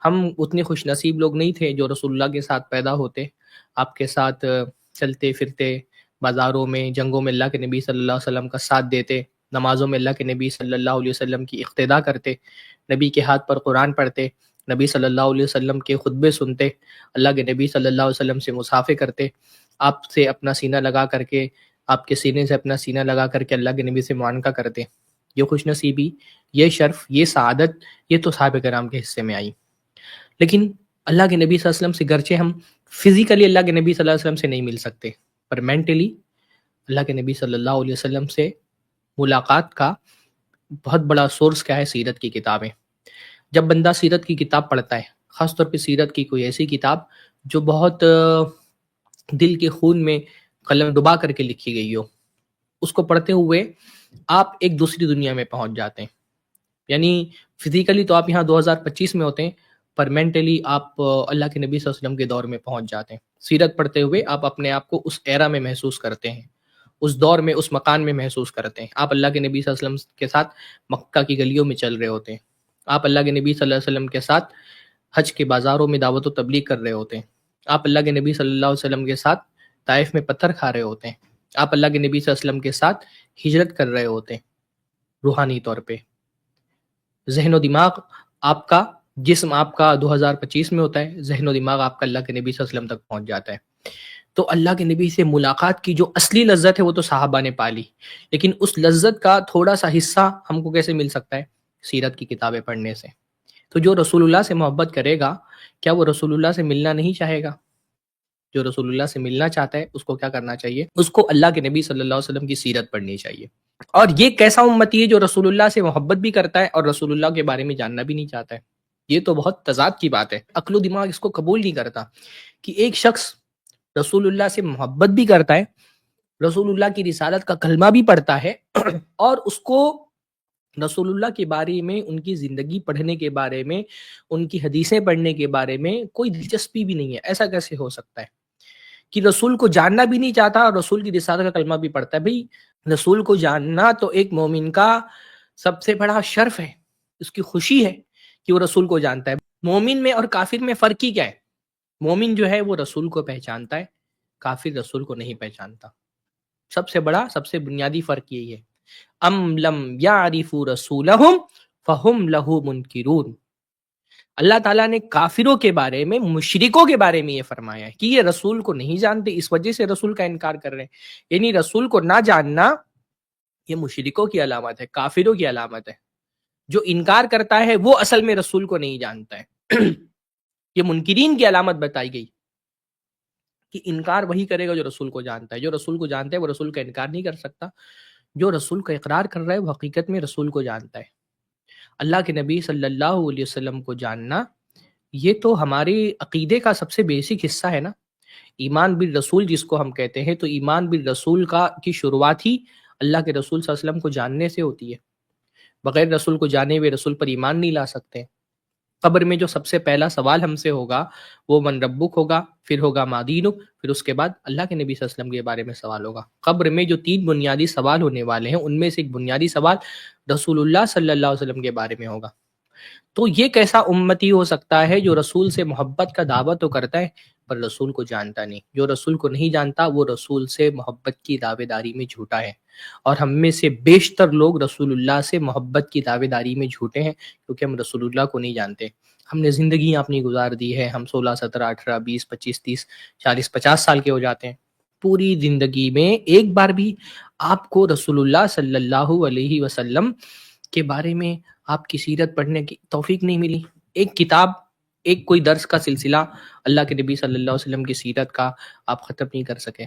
ہم اتنے خوش نصیب لوگ نہیں تھے جو رسول اللہ کے ساتھ پیدا ہوتے، آپ کے ساتھ چلتے پھرتے، بازاروں میں جنگوں میں اللہ کے نبی صلی اللہ علیہ وسلم کا ساتھ دیتے، نمازوں میں اللہ کے نبی صلی اللہ علیہ وسلم کی اقتداء کرتے، نبی کے ہاتھ پر قرآن پڑھتے، نبی صلی اللہ علیہ وسلم کے خطبے سنتے، اللہ کے نبی صلی اللہ علیہ وسلم سے مصافحے کرتے، آپ سے اپنا سینہ لگا کر کے، آپ کے سینے سے اپنا سینہ لگا کر کے اللہ کے نبی سے معانقہ کرتے۔ یہ خوش نصیبی، یہ شرف، یہ سعادت، یہ تو صحابہ کرام کے حصے میں آئی۔ لیکن اللہ کے نبی صلی اللہ علیہ وسلم سے گرچہ ہم فزیکلی اللہ کے نبی صلی اللہ علیہ وسلم سے نہیں مل سکتے، پر مینٹلی اللہ کے نبی صلی اللہ علیہ وسلم سے ملاقات کا بہت بڑا سورس کیا ہے؟ سیرت کی کتابیں۔ جب بندہ سیرت کی کتاب پڑھتا ہے، خاص طور پہ سیرت کی کوئی ایسی کتاب جو بہت دل کے خون میں قلم ڈبا کر کے لکھی گئی ہو، اس کو پڑھتے ہوئے آپ ایک دوسری دنیا میں پہنچ جاتے ہیں۔ یعنی فزیکلی تو آپ یہاں 2025 میں ہوتے ہیں، پر مینٹلی آپ اللہ کے نبی صلی اللہ علیہ وسلم کے دور میں پہنچ جاتے ہیں۔ سیرت پڑھتے ہوئے آپ اپنے آپ کو اس ایرا میں محسوس کرتے ہیں، اس دور میں، اس مکان میں محسوس کرتے ہیں۔ آپ اللہ کے نبی صلی اللہ علیہ وسلم کے ساتھ مکہ کی گلیوں میں چل رہے ہوتے ہیں، آپ اللہ کے نبی صلی اللہ علیہ وسلم کے ساتھ حج کے بازاروں میں دعوت و تبلیغ کر رہے ہوتے ہیں، آپ اللہ کے نبی صلی اللہ علیہ وسلم کے ساتھ طائف میں پتھر کھا رہے ہوتے ہیں، آپ اللہ کے نبی صلی اللہ علیہ وسلم کے ساتھ ہجرت کر رہے ہوتے ہیں روحانی طور پہ۔ ذہن و دماغ آپ کا، جسم آپ کا 2025 میں ہوتا ہے، ذہن و دماغ آپ کا اللہ کے نبی صلی اللہ علیہ وسلم تک پہنچ جاتا ہے۔ تو اللہ کے نبی سے ملاقات کی جو اصلی لذت ہے وہ تو صحابہ نے پالی، لیکن اس لذت کا تھوڑا سا حصہ ہم کو کیسے مل سکتا ہے؟ سیرت کی کتابیں پڑھنے سے۔ تو جو رسول اللہ سے محبت کرے گا، کیا وہ رسول اللہ سے ملنا نہیں چاہے گا؟ جو رسول اللہ سے ملنا چاہتا ہے اس کو کیا کرنا چاہیے؟ اس کو اللہ کے نبی صلی اللہ علیہ وسلم کی سیرت پڑھنی چاہیے۔ اور یہ کیسا امتی ہے جو رسول اللہ سے محبت بھی کرتا ہے اور رسول اللہ کے بارے میں جاننا بھی نہیں چاہتا ہے؟ یہ تو بہت تضاد کی بات ہے، عقل و دماغ اس کو قبول نہیں کرتا کہ ایک شخص رسول اللہ سے محبت بھی کرتا ہے، رسول اللہ کی رسالت کا کلمہ بھی پڑھتا ہے، اور اس کو رسول اللہ کے بارے میں، ان کی زندگی پڑھنے کے بارے میں، ان کی حدیثیں پڑھنے کے بارے میں کوئی دلچسپی بھی نہیں ہے۔ ایسا کیسے ہو سکتا ہے کہ رسول کو جاننا بھی نہیں چاہتا اور رسول کی رسالت کا کلمہ بھی پڑھتا ہے؟ بھئی رسول کو جاننا تو ایک مومن کا سب سے بڑا شرف ہے، اس کی خوشی ہے کہ وہ رسول کو جانتا ہے۔ مومن میں اور کافر میں فرق ہی کیا ہے؟ مومن جو ہے وہ رسول کو پہچانتا ہے، کافر رسول کو نہیں پہچانتا۔ سب سے بڑا، سب سے بنیادی فرق یہی ہے۔ ام لم یعرفوا رسولہم فہم لہ منکرون۔ اللہ تعالیٰ نے کافروں کے بارے میں، مشرکوں کے بارے میں یہ فرمایا ہے کہ یہ رسول کو نہیں جانتے، اس وجہ سے رسول کا انکار کر رہے ہیں۔ یعنی رسول کو نہ جاننا یہ مشرکوں کی علامت ہے، کافروں کی علامت ہے۔ جو انکار کرتا ہے وہ اصل میں رسول کو نہیں جانتا ہے۔ یہ منکرین کی علامت بتائی گئی کہ انکار وہی کرے گا جو رسول کو جانتا ہے۔ جو رسول کو جانتا ہے وہ رسول کا انکار نہیں کر سکتا، جو رسول کا اقرار کر رہا ہے وہ حقیقت میں رسول کو جانتا ہے۔ اللہ کے نبی صلی اللہ علیہ وسلم کو جاننا یہ تو ہمارے عقیدے کا سب سے بیسک حصہ ہے نا۔ ایمان بالرسول جس کو ہم کہتے ہیں، تو ایمان بالرسول کی شروعات ہی اللہ کے رسول صلی اللہ علیہ وسلم کو جاننے سے ہوتی ہے۔ بغیر رسول کو جانے ہوئے رسول پر ایمان نہیں لا سکتے۔ قبر میں جو سب سے پہلا سوال ہم سے ہوگا وہ من ربک ہوگا، پھر ہوگا ما دینک، پھر اس کے بعد اللہ کے نبی صلی اللہ علیہ وسلم کے بارے میں سوال ہوگا۔ قبر میں جو 3 بنیادی سوال ہونے والے ہیں ان میں سے ایک بنیادی سوال رسول اللہ صلی اللہ علیہ وسلم کے بارے میں ہوگا۔ تو یہ کیسا امتی ہو سکتا ہے جو رسول سے محبت کا دعویٰ تو کرتا ہے پر رسول کو جانتا نہیں؟ جو رسول کو نہیں جانتا وہ رسول سے محبت کی دعوے داری میں جھوٹا ہے، اور ہم میں سے بیشتر لوگ رسول اللہ سے محبت کی دعوے داری میں جھوٹے ہیں، کیونکہ ہم رسول اللہ کو نہیں جانتے۔ ہم نے زندگیاں اپنی گزار دی ہے، ہم 16 17 18 20 25 30 40 50 سال کے ہو جاتے ہیں، پوری زندگی میں ایک بار بھی آپ کو رسول اللہ صلی اللہ علیہ وسلم کے بارے میں آپ کی سیرت پڑھنے کی توفیق نہیں ملی۔ ایک کتاب، ایک کوئی درس کا سلسلہ اللہ کے نبی صلی اللہ علیہ وسلم کی سیرت کا آپ ختم نہیں کر سکے۔